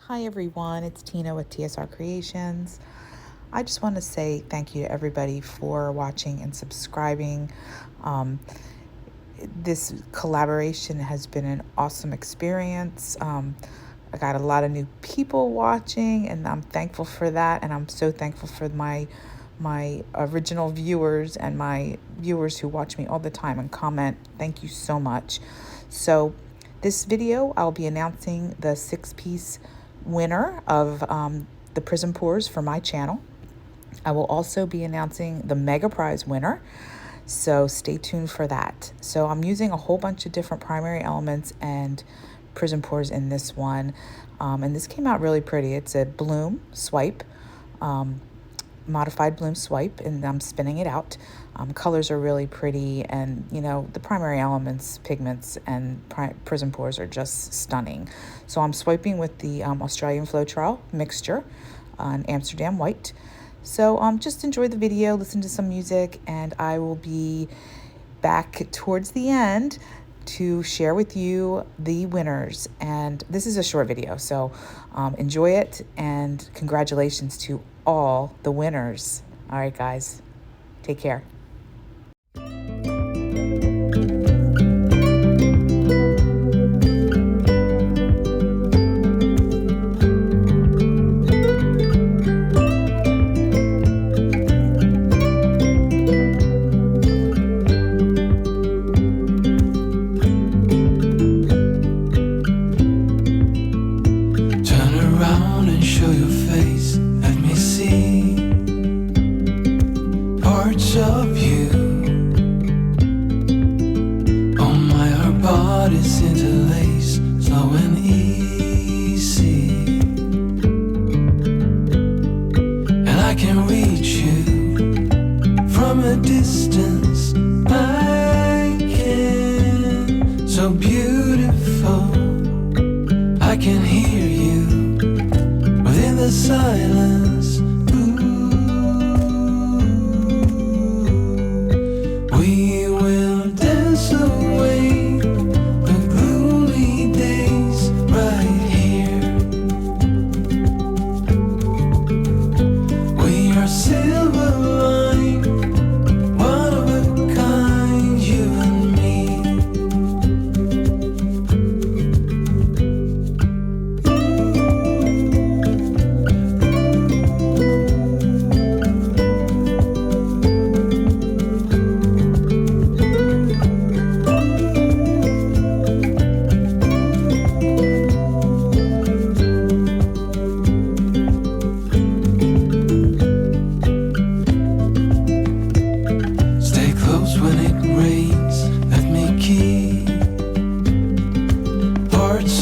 Hi everyone, it's Tina with TSR Creations. I just want to say thank you to everybody for watching and subscribing. This collaboration has been an awesome experience. I got a lot of new people watching, and I'm thankful for that. And I'm so thankful for my original viewers and my viewers who watch me all the time and comment. Thank you so much. So this video, I'll be announcing the 6-piece winner of the Prizm pours for my channel. I will also be announcing the mega prize winner, so stay tuned for that. So I'm using a whole bunch of different primary elements and Prizm pours in this one, and this came out really pretty. It's a bloom swipe, modified bloom swipe, and I'm spinning it out. Colors are really pretty, and you know, the primary elements, pigments, and Prizm pours are just stunning. So I'm swiping with the Australian floetrol mixture on Amsterdam white. So just enjoy the video, listen to some music, and I will be back towards the end to share with you the winners. And this is a short video, so enjoy it, and congratulations to all the winners. All right, guys, take care. Of you, oh my, our bodies interlace, slow and easy, and I can reach you from a distance. I can, so beautiful. I can hear you within the silence.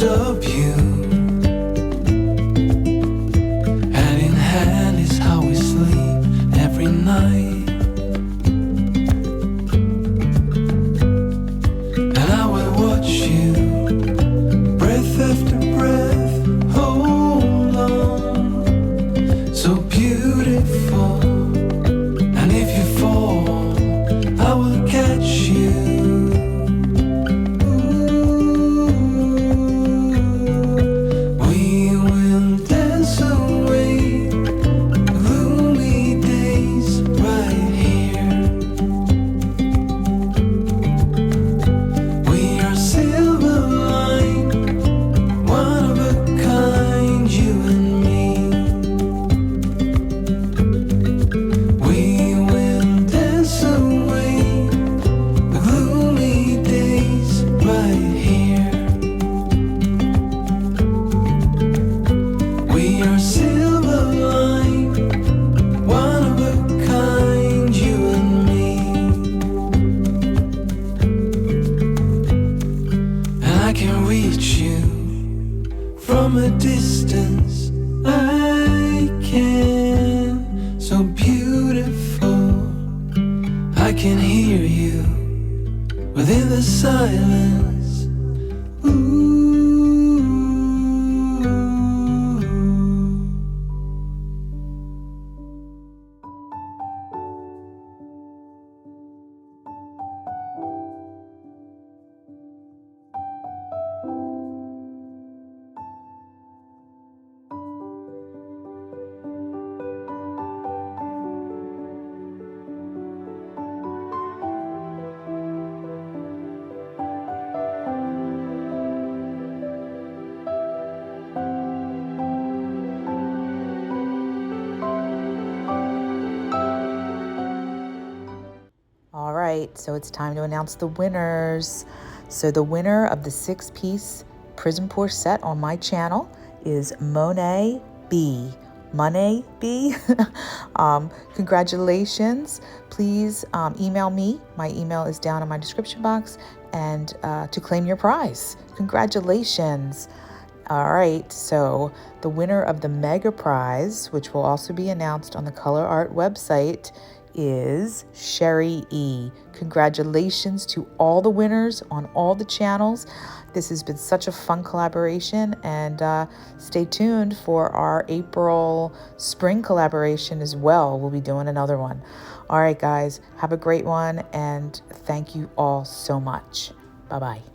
Of you, hand in hand is how we sleep every night, and I will watch you, breath after breath, hold on, so beautiful, and if you fall, I will catch you. From a distance, I can, so beautiful. I can hear you within the silence. Ooh. right, so it's time to announce the winners. So the winner of the 6-piece Prizm Pour set on my channel is Monet B. Monet B. Congratulations. Please email me. My email is down in my description box, and to claim your prize. Congratulations. All right, so the winner of the mega prize, which will also be announced on the Colourarte website, is Sherry E. Congratulations to all the winners on all the channels. This has been such a fun collaboration, and stay tuned for our April spring collaboration as well. We'll be doing another one. All right, guys, have a great one, and thank you all so much. Bye-bye.